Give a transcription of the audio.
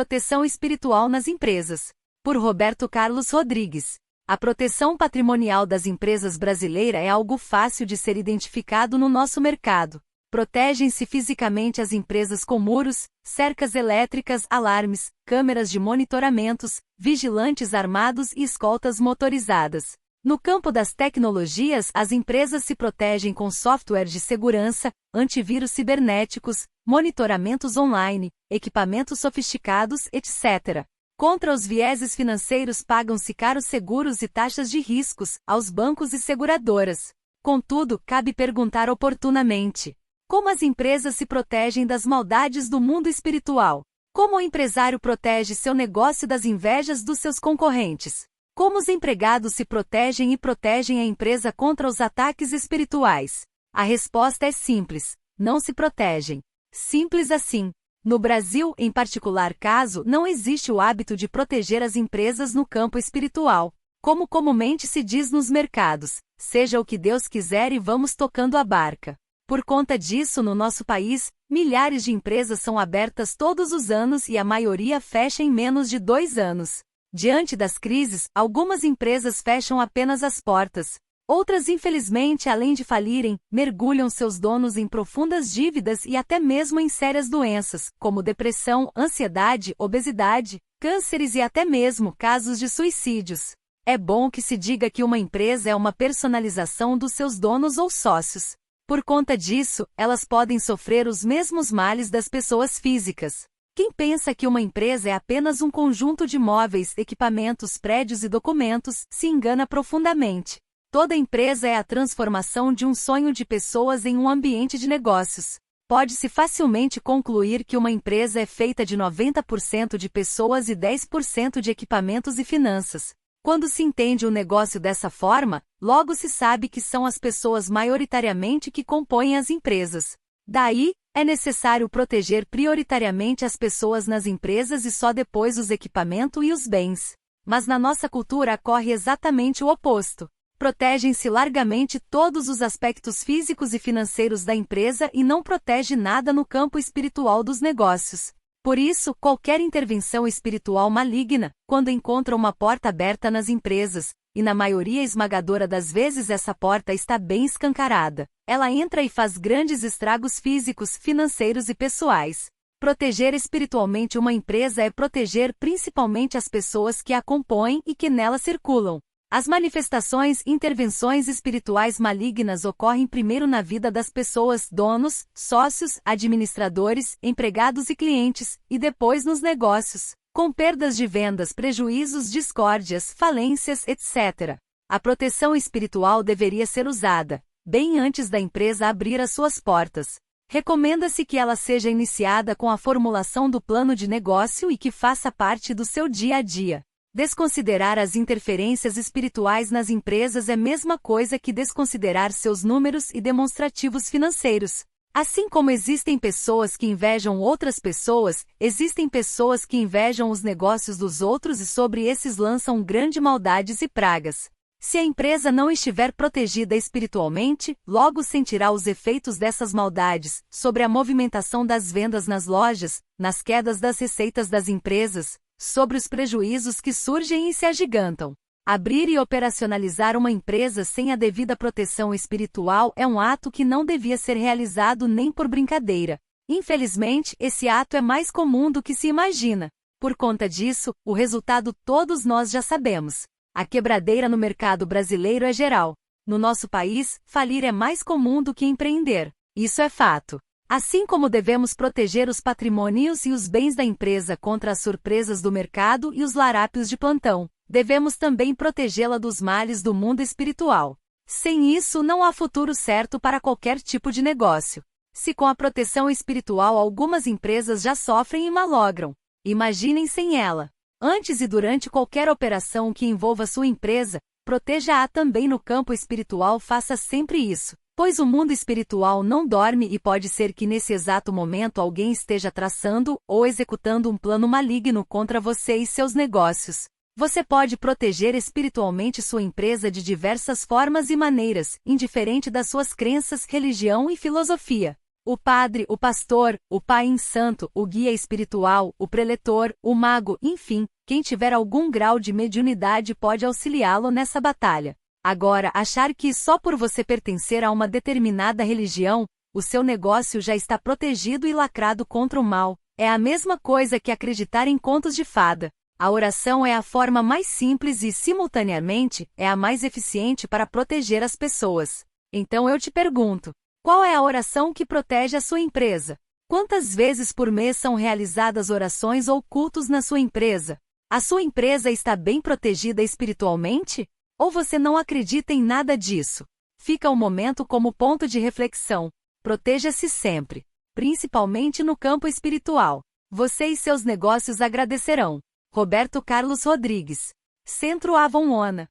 proteção espiritual nas empresas. Por Roberto Carlos Rodrigues. A proteção patrimonial das empresas brasileiras é algo fácil de ser identificado no nosso mercado. Protegem-se fisicamente as empresas com muros, cercas elétricas, alarmes, câmeras de monitoramentos, vigilantes armados e escoltas motorizadas. No campo das tecnologias, as empresas se protegem com software de segurança, antivírus cibernéticos, monitoramentos online, equipamentos sofisticados, etc. Contra os vieses financeiros pagam-se caros seguros e taxas de riscos aos bancos e seguradoras. Contudo, cabe perguntar oportunamente: como as empresas se protegem das maldades do mundo espiritual? Como o empresário protege seu negócio das invejas dos seus concorrentes? Como os empregados se protegem e protegem a empresa contra os ataques espirituais? A resposta é simples: não se protegem. Simples assim. No Brasil, em particular caso, não existe o hábito de proteger as empresas no campo espiritual. Como comumente se diz nos mercados: seja o que Deus quiser e vamos tocando a barca. Por conta disso, no nosso país, milhares de empresas são abertas todos os anos e a maioria fecha em menos de 2 anos. Diante das crises, algumas empresas fecham apenas as portas. Outras, infelizmente, além de falirem, mergulham seus donos em profundas dívidas e até mesmo em sérias doenças, como depressão, ansiedade, obesidade, cânceres e até mesmo casos de suicídios. É bom que se diga que uma empresa é uma personalização dos seus donos ou sócios. Por conta disso, elas podem sofrer os mesmos males das pessoas físicas. Quem pensa que uma empresa é apenas um conjunto de móveis, equipamentos, prédios e documentos, se engana profundamente. Toda empresa é a transformação de um sonho de pessoas em um ambiente de negócios. Pode-se facilmente concluir que uma empresa é feita de 90% de pessoas e 10% de equipamentos e finanças. Quando se entende o negócio dessa forma, logo se sabe que são as pessoas maioritariamente que compõem as empresas. Daí, é necessário proteger prioritariamente as pessoas nas empresas e só depois os equipamentos e os bens. Mas na nossa cultura ocorre exatamente o oposto. Protegem-se largamente todos os aspectos físicos e financeiros da empresa e não protege nada no campo espiritual dos negócios. Por isso, qualquer intervenção espiritual maligna, quando encontra uma porta aberta nas empresas, e na maioria esmagadora das vezes essa porta está bem escancarada, ela entra e faz grandes estragos físicos, financeiros e pessoais. Proteger espiritualmente uma empresa é proteger principalmente as pessoas que a compõem e que nela circulam. As manifestações e intervenções espirituais malignas ocorrem primeiro na vida das pessoas, donos, sócios, administradores, empregados e clientes, e depois nos negócios, com perdas de vendas, prejuízos, discórdias, falências, etc. A proteção espiritual deveria ser usada, bem antes da empresa abrir as suas portas. Recomenda-se que ela seja iniciada com a formulação do plano de negócio e que faça parte do seu dia a dia. Desconsiderar as interferências espirituais nas empresas é a mesma coisa que desconsiderar seus números e demonstrativos financeiros. Assim como existem pessoas que invejam outras pessoas, existem pessoas que invejam os negócios dos outros e sobre esses lançam grandes maldades e pragas. Se a empresa não estiver protegida espiritualmente, logo sentirá os efeitos dessas maldades, sobre a movimentação das vendas nas lojas, nas quedas das receitas das empresas, sobre os prejuízos que surgem e se agigantam. Abrir e operacionalizar uma empresa sem a devida proteção espiritual é um ato que não devia ser realizado nem por brincadeira. Infelizmente, esse ato é mais comum do que se imagina. Por conta disso, o resultado todos nós já sabemos. A quebradeira no mercado brasileiro é geral. No nosso país, falir é mais comum do que empreender. Isso é fato. Assim como devemos proteger os patrimônios e os bens da empresa contra as surpresas do mercado e os larápios de plantão, devemos também protegê-la dos males do mundo espiritual. Sem isso, não há futuro certo para qualquer tipo de negócio. Se com a proteção espiritual algumas empresas já sofrem e malogram, imaginem sem ela. Antes e durante qualquer operação que envolva sua empresa, proteja-a também no campo espiritual. Faça sempre isso. Pois o mundo espiritual não dorme e pode ser que nesse exato momento alguém esteja traçando ou executando um plano maligno contra você e seus negócios. Você pode proteger espiritualmente sua empresa de diversas formas e maneiras, indiferente das suas crenças, religião e filosofia. O padre, o pastor, o pai em santo, o guia espiritual, o preletor, o mago, enfim, quem tiver algum grau de mediunidade pode auxiliá-lo nessa batalha. Agora, achar que só por você pertencer a uma determinada religião, o seu negócio já está protegido e lacrado contra o mal, é a mesma coisa que acreditar em contos de fada. A oração é a forma mais simples e, simultaneamente, é a mais eficiente para proteger as pessoas. Então eu te pergunto, qual é a oração que protege a sua empresa? Quantas vezes por mês são realizadas orações ou cultos na sua empresa? A sua empresa está bem protegida espiritualmente? Ou você não acredita em nada disso? Fica o momento como ponto de reflexão. Proteja-se sempre, principalmente no campo espiritual. Você e seus negócios agradecerão. Roberto Carlos Rodrigues. Centro Avon Ona.